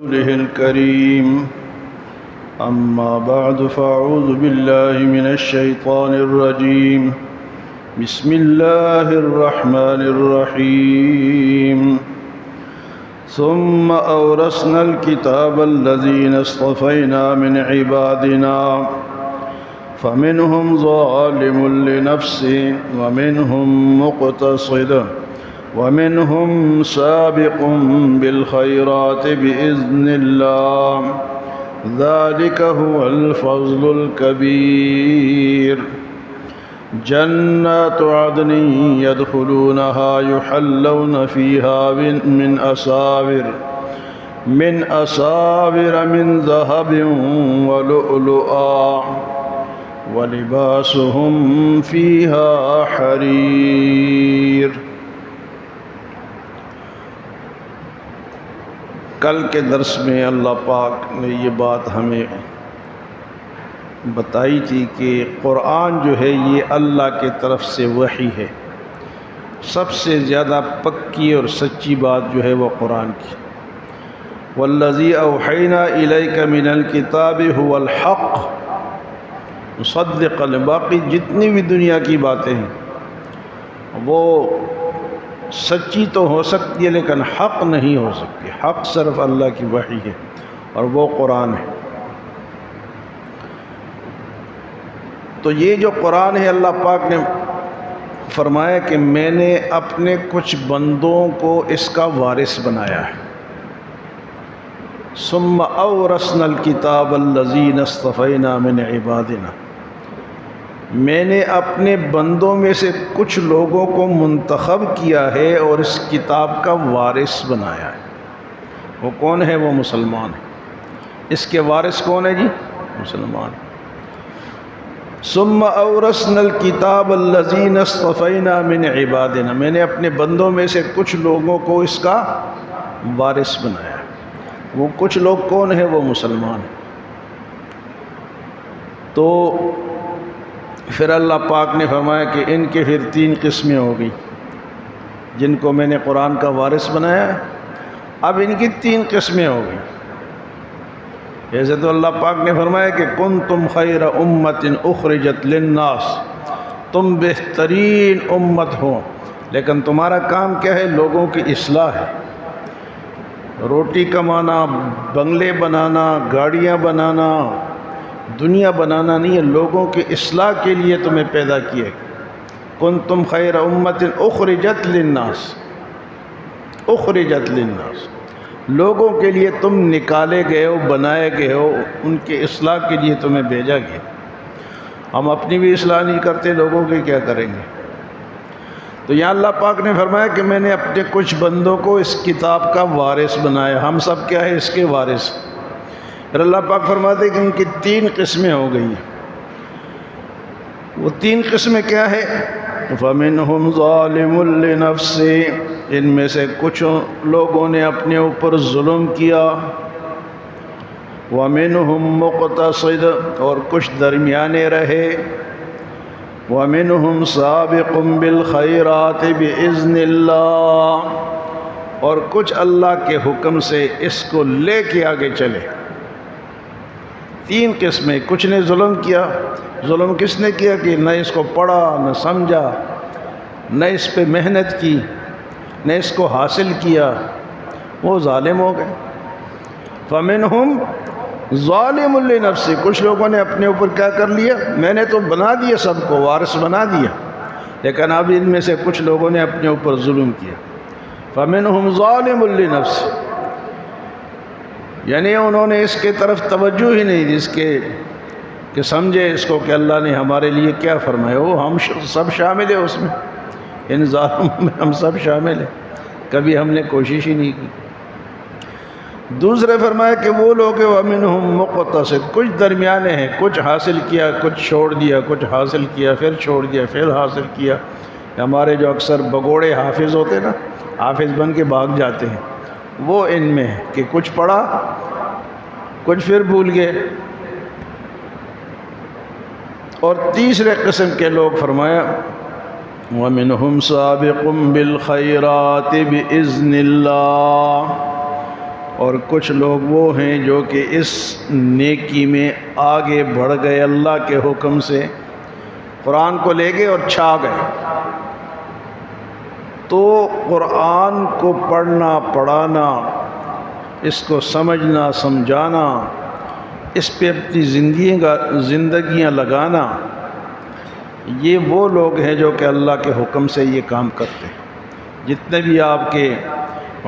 رسوله الكريم أما بعد فأعوذ بالله من الشيطان الرجيم بسم الله الرحمن الرحيم ثم أورثنا الكتاب الذين اصطفينا من عبادنا فمنهم ظالم لنفسه ومنهم مقتصد ومنهم سابق بالخيرات بإذن الله ذلك هو الفضل الكبير جنات عدن يدخلونها يحلون فيها من أساور من ذهب ولؤلؤا ولباسهم فيها حرير۔ کل کے درس میں اللہ پاک نے یہ بات ہمیں بتائی تھی کہ قرآن جو ہے یہ اللہ کے طرف سے وحی ہے۔ سب سے زیادہ پکی اور سچی بات جو ہے وہ قرآن کی۔ والذی اوحینا الیک من الکتاب هو الحق مصدقا، باقی جتنی بھی دنیا کی باتیں ہیں وہ سچی تو ہو سکتی ہے لیکن حق نہیں ہو سکتی۔ حق صرف اللہ کی وحی ہے اور وہ قرآن ہے۔ تو یہ جو قرآن ہے اللہ پاک نے فرمایا کہ میں نے اپنے کچھ بندوں کو اس کا وارث بنایا ہے۔ ثم اورثنا الکتاب الذین اصطفینا من عبادنا، میں نے اپنے بندوں میں سے کچھ لوگوں کو منتخب کیا ہے اور اس کتاب کا وارث بنایا ہے۔ وہ کون ہے؟ وہ مسلمان ہے۔ اس کے وارث کون ہے جی؟ مسلمان۔ ثم اورثنا الکتاب الذین اصطفینا من عبادنا، میں نے اپنے بندوں میں سے کچھ لوگوں کو اس کا وارث بنایا ہے۔ وہ کچھ لوگ کون ہیں؟ وہ مسلمان ہیں۔ تو پھر اللہ پاک نے فرمایا کہ ان کے پھر 3 قسمیں ہو گئی جن کو میں نے قرآن کا وارث بنایا ہے۔ اب ان کی 3 قسمیں ہو گئی۔ جیسے تو اللہ پاک نے فرمایا کہ کنتم خیر امت اخرجت للناس، تم بہترین امت ہو، لیکن تمہارا کام کیا ہے؟ لوگوں کی اصلاح ہے۔ روٹی کمانا، بنگلے بنانا، گاڑیاں بنانا، دنیا بنانا نہیں ہے، لوگوں کی اصلاح کے لیے تمہیں پیدا کیا ہے۔ کنتم خیر امت اخرجت للناس، اخرجت للناس، لوگوں کے لیے تم نکالے گئے ہو، بنائے گئے ہو، ان کی اصلاح کے لیے تمہیں بھیجا گیا۔ ہم اپنی بھی اصلاح نہیں کرتے، لوگوں کی کیا کریں گے؟ تو یہاں اللہ پاک نے فرمایا کہ میں نے اپنے کچھ بندوں کو اس کتاب کا وارث بنایا۔ ہم سب کیا ہے؟ اس کے وارث۔ پھر اللہ پاک فرماتے کہ ان کی 3 قسمیں ہو گئی ہیں۔ وہ 3 قسمیں کیا ہے؟ فَمِنْهُمْ ظَالِمٌ لِنَفْسِهِ، ان میں سے کچھ لوگوں نے اپنے اوپر ظلم کیا۔ وَمِنْهُمْ مُقْتَصِدٌ، اور کچھ درمیانے رہے۔ وَمِنْهُمْ سَابِقٌ بِالْخَيْرَاتِ بِإِذْنِ اللَّهِ، اور کچھ اللہ کے حکم سے اس کو لے کے آگے چلے۔ 3 قسمیں۔ کچھ نے ظلم کیا۔ ظلم کس نے کیا؟ کہ نہ اس کو پڑھا، نہ سمجھا، نہ اس پہ محنت کی، نہ اس کو حاصل کیا، وہ ظالم ہو گئے۔ فَمِنْهُمْ ظَالِمٌ لِنَفْسِهِ، کچھ لوگوں نے اپنے اوپر کیا کر لیا؟ میں نے تو بنا دیا، سب کو وارث بنا دیا، لیکن اب ان میں سے کچھ لوگوں نے اپنے اوپر ظلم کیا۔ فَمِنْهُمْ ظَالِمٌ لِنَفْسِهِ، یعنی انہوں نے اس کے طرف توجہ ہی نہیں دی، اس کے کہ سمجھے اس کو کہ اللہ نے ہمارے لیے کیا فرمایا۔ وہ ہم سب شامل ہیں اس میں، ان ظالموں میں ہم سب شامل ہیں، کبھی ہم نے کوشش ہی نہیں کی۔ دوسرے فرمایا کہ وہ لوگ وَمِنْهُمْ مُقْتَصِدٌ، کچھ درمیانے ہیں، کچھ حاصل کیا، کچھ چھوڑ دیا، کچھ حاصل کیا، پھر چھوڑ دیا، پھر حاصل کیا۔ ہمارے جو اکثر بگوڑے حافظ ہوتے ہیں نا، حافظ بن کے بھاگ جاتے ہیں، وہ ان میں ہے کہ کچھ پڑھا، کچھ پھر بھول گئے۔ اور تیسرے قسم کے لوگ فرمایا وَمِنْهُمْ سَابِقٌ بِالْخَيْرَاتِ بِإِذْنِ اللَّهِ، اور کچھ لوگ وہ ہیں جو کہ اس نیکی میں آگے بڑھ گئے، اللہ کے حکم سے قرآن کو لے گئے اور چھا گئے۔ تو قرآن کو پڑھنا پڑھانا، اس کو سمجھنا سمجھانا، اس پہ اپنی زندگیاں لگانا، یہ وہ لوگ ہیں جو کہ اللہ کے حکم سے یہ کام کرتے ہیں۔ جتنے بھی آپ کے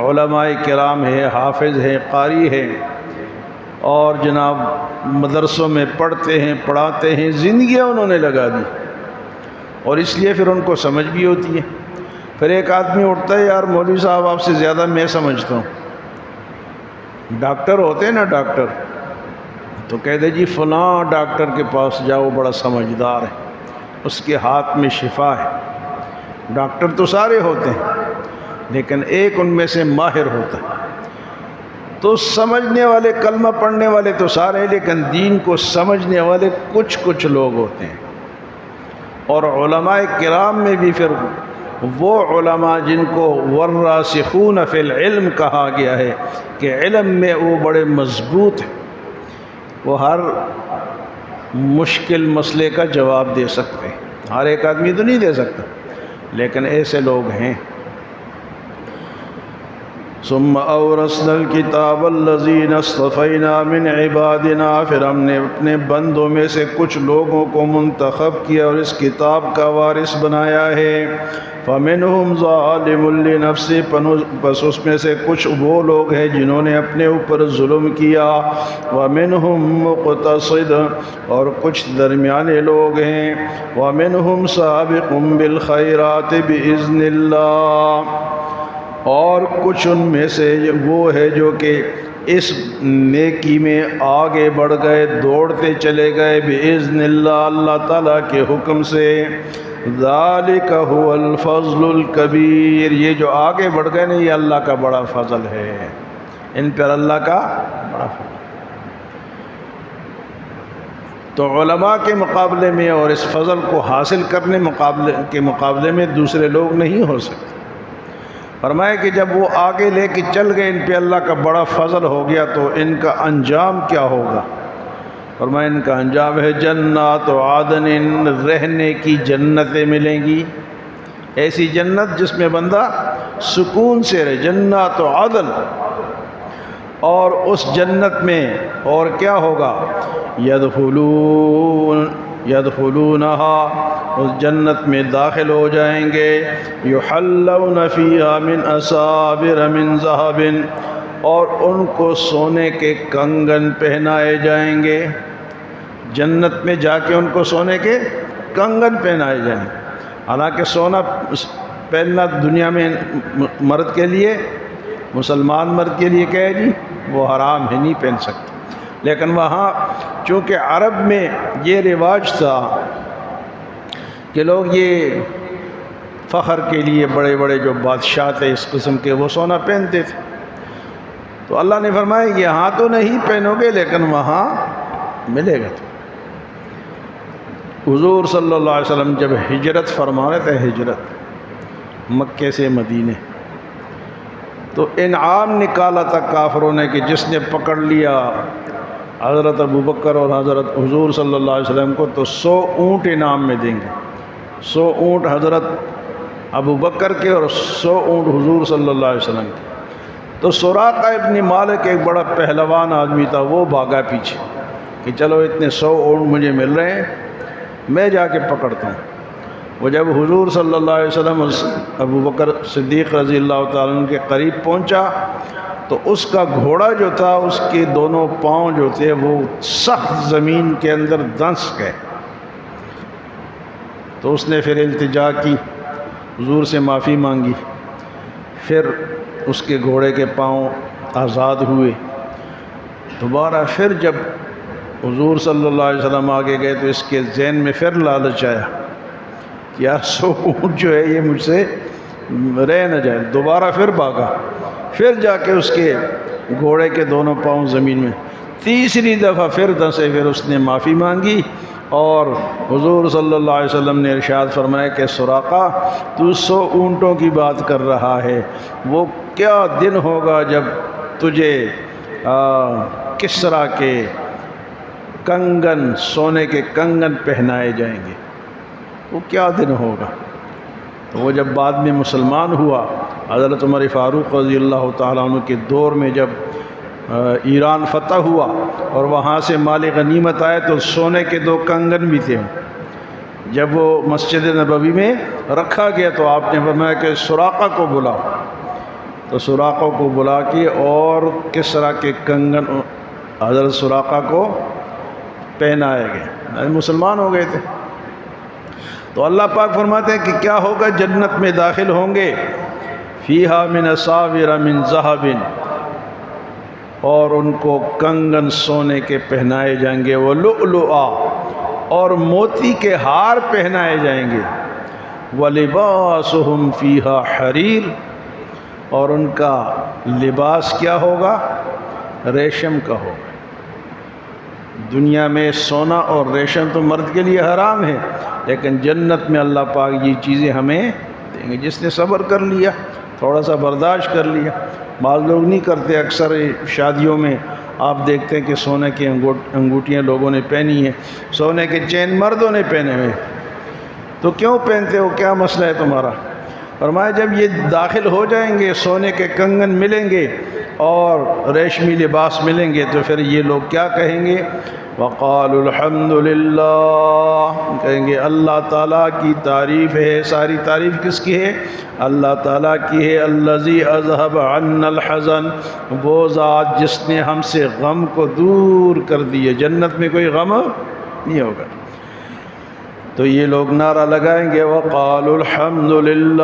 علماء کرام ہیں، حافظ ہیں، قاری ہیں، اور جناب مدرسوں میں پڑھتے ہیں پڑھاتے ہیں، زندگیاں انہوں نے لگا دی، اور اس لیے پھر ان کو سمجھ بھی ہوتی ہے۔ پھر ایک آدمی اٹھتا ہے، یار مولوی صاحب آپ سے زیادہ میں سمجھتا ہوں۔ ڈاکٹر ہوتے ہیں نا ڈاکٹر، تو کہتے جی فلاں ڈاکٹر کے پاس جاؤ، بڑا سمجھدار ہے، اس کے ہاتھ میں شفا ہے۔ ڈاکٹر تو سارے ہوتے ہیں، لیکن ایک ان میں سے ماہر ہوتا ہے۔ تو سمجھنے والے، کلمہ پڑھنے والے تو سارے ہیں، لیکن دین کو سمجھنے والے کچھ لوگ ہوتے ہیں۔ اور علماء کرام میں بھی پھر وہ علماء جن کو والراسخون فی العلم کہا گیا ہے کہ علم میں وہ بڑے مضبوط ہیں، وہ ہر مشکل مسئلے کا جواب دے سکتے ہیں۔ ہر ایک آدمی تو نہیں دے سکتا، لیکن ایسے لوگ ہیں۔ ثم اورثنا الکتاب الذین اصطفینا من عبادنا، پھر ہم نے اپنے بندوں میں سے کچھ لوگوں کو منتخب کیا اور اس کتاب کا وارث بنایا ہے۔ فمنہم ظالم لنفسہ، بس اس میں سے کچھ وہ لوگ ہیں جنہوں نے اپنے اوپر ظلم کیا۔ ومنہم مقتصد، اور کچھ درمیانے لوگ ہیں۔ ومنہم سابق بالخیرات بإذن اللہ، اور کچھ ان میں سے وہ ہے جو کہ اس نیکی میں آگے بڑھ گئے، دوڑتے چلے گئے، بِإِذْنِ اللہ، اللہ تعالیٰ کے حکم سے۔ ذَلِكَ هُوَ الْفَضْلُ الْكَبِيرُ، یہ جو آگے بڑھ گئے نا، یہ اللہ کا بڑا فضل ہے، ان پر اللہ کا بڑا فضل۔ تو علماء کے مقابلے میں اور اس فضل کو حاصل کرنے کے مقابلے میں دوسرے لوگ نہیں ہو سکتے۔ فرمایا کہ جب وہ آگے لے کے چل گئے، ان پہ اللہ کا بڑا فضل ہو گیا، تو ان کا انجام کیا ہوگا؟ فرمایا ان کا انجام ہے جنات عدن، رہنے کی جنتیں ملیں گی، ایسی جنت جس میں بندہ سکون سے رہے، جنات عدن۔ اور اس جنت میں اور کیا ہوگا؟ یدخلونہا، اس جنت میں داخل ہو جائیں گے۔ یحلون فیہا من اساور من ذہب، اور ان کو سونے کے کنگن پہنائے جائیں گے۔ جنت میں جا کے ان کو سونے کے کنگن پہنائے جائیں گے۔ حالانکہ سونا پہننا دنیا میں مرد کے لیے، مسلمان مرد کے لیے کیا ہے جی؟ وہ حرام ہے، نہیں پہن سکتے۔ لیکن وہاں چونکہ عرب میں یہ رواج تھا کہ لوگ یہ فخر کے لیے، بڑے بڑے جو بادشاہ تھے اس قسم کے، وہ سونا پہنتے تھے۔ تو اللہ نے فرمایا یہاں تو نہیں پہنو گے، لیکن وہاں ملے گا۔ حضور صلی اللہ علیہ وسلم جب ہجرت فرما رہے تھے، ہجرت مکے سے مدینے، تو انعام نکالا تھا کافروں نے کہ جس نے پکڑ لیا حضرت ابوبکر اور حضرت حضور صلی اللہ علیہ وسلم کو، تو 100 اونٹ انعام میں دیں گے۔ 100 اونٹ حضرت ابوبکر کے اور 100 اونٹ حضور صلی اللہ علیہ وسلم کے۔ تو سراقہ ابن مالک ایک بڑا پہلوان آدمی تھا، وہ بھاگا پیچھے کہ چلو اتنے 100 اونٹ مجھے مل رہے ہیں، میں جا کے پکڑتا ہوں۔ وہ جب حضور صلی اللہ علیہ وسلم ابوبکر صدیق رضی اللہ تعالیٰ عنہ کے قریب پہنچا، تو اس کا گھوڑا جو تھا، اس کے دونوں پاؤں جو تھے وہ سخت زمین کے اندر دھنس گئے۔ تو اس نے پھر التجا کی، حضور سے معافی مانگی، پھر اس کے گھوڑے کے پاؤں آزاد ہوئے۔ دوبارہ پھر جب حضور صلی اللہ علیہ وسلم آگے گئے تو اس کے ذہن میں پھر لالچ آیا کہ یار 100 اونٹ جو ہے یہ مجھ سے رہ نہ جائے۔ دوبارہ پھر بھاگا، پھر جا کے اس کے گھوڑے کے دونوں پاؤں زمین میں، تیسری دفعہ پھر دھنسے، پھر اس نے معافی مانگی، اور حضور صلی اللہ علیہ وسلم نے ارشاد فرمایا کہ سراقہ تو 100 اونٹوں کی بات کر رہا ہے، وہ کیا دن ہوگا جب تجھے کسرا کے کنگن، سونے کے کنگن پہنائے جائیں گے۔ وہ کیا دن ہوگا؟ تو وہ جب بعد میں مسلمان ہوا، حضرت عمر فاروق رضی اللہ تعالیٰ عنہ کے دور میں جب ایران فتح ہوا اور وہاں سے مال غنیمت آئے تو سونے کے 2 کنگن بھی تھے۔ جب وہ مسجد نبوی میں رکھا گیا تو آپ نے فرمایا کہ سراقہ کو بلاؤ، تو سراقہ کو بلا کے اور کسرا کے کنگن حضرت سراقہ کو پہنائے گئے، مسلمان ہو گئے تھے۔ تو اللہ پاک فرماتے ہیں کہ کیا ہوگا؟ جنت میں داخل ہوں گے، فیہا من اساور من ذہب، اور ان کو کنگن سونے کے پہنائے جائیں گے، ولؤلؤا، اور موتی کے ہار پہنائے جائیں گے، ولباسہم فیہا حریر، اور ان کا لباس کیا ہوگا؟ ریشم کا ہوگا۔ دنیا میں سونا اور ریشم تو مرد کے لیے حرام ہے، لیکن جنت میں اللہ پاک یہ چیزیں ہمیں دیں گے۔ جس نے صبر کر لیا، تھوڑا سا برداشت کر لیا، بعض لوگ نہیں کرتے، اکثر شادیوں میں آپ دیکھتے ہیں کہ سونے کی انگوٹیاں لوگوں نے پہنی ہیں، سونے کے چین مردوں نے پہنے ہوئے، تو کیوں پہنتے ہو؟ کیا مسئلہ ہے تمہارا؟ فرمایا جب یہ داخل ہو جائیں گے، سونے کے کنگن ملیں گے اور ریشمی لباس ملیں گے، تو پھر یہ لوگ کیا کہیں گے؟ وقالوا الحمد للہ، کہیں گے اللہ تعالیٰ کی تعریف ہے۔ ساری تعریف کس کی ہے؟ اللہ تعالیٰ کی ہے۔ الذی اذهب عنا الحزن، وہ ذات جس نے ہم سے غم کو دور کر دیے۔ جنت میں کوئی غم نہیں ہوگا۔ تو یہ لوگ نعرہ لگائیں گے وقالوا الحمد للہ،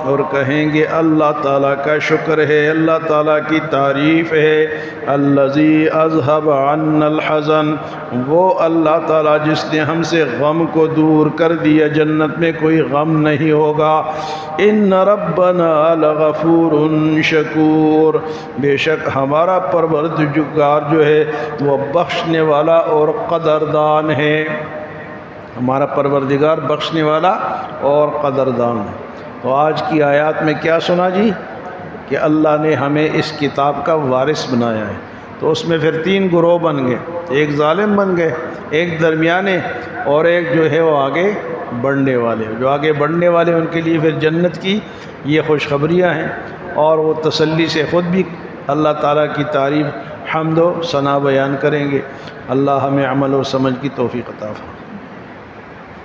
اور کہیں گے اللہ تعالیٰ کا شکر ہے، اللہ تعالیٰ کی تعریف ہے۔ الذی اذهب عنا الحزن، وہ اللہ تعالیٰ جس نے ہم سے غم کو دور کر دیا، جنت میں کوئی غم نہیں ہوگا۔ ان ربنا لغفور شکور، بے شک ہمارا پروردگار جو ہے وہ بخشنے والا اور قدردان ہے۔ ہمارا پروردگار بخشنے والا اور قدردان ہے۔ تو آج کی آیات میں کیا سنا جی؟ کہ اللہ نے ہمیں اس کتاب کا وارث بنایا ہے۔ تو اس میں پھر 3 گروہ بن گئے، ایک ظالم بن گئے، ایک درمیانے، اور ایک جو ہے وہ آگے بڑھنے والے۔ جو آگے بڑھنے والے ان کے لیے پھر جنت کی یہ خوشخبریاں ہیں، اور وہ تسلی سے خود بھی اللہ تعالیٰ کی تعریف، حمد و ثنا بیان کریں گے۔ اللہ ہمیں عمل و سمجھ کی توفیق عطا فرمائے۔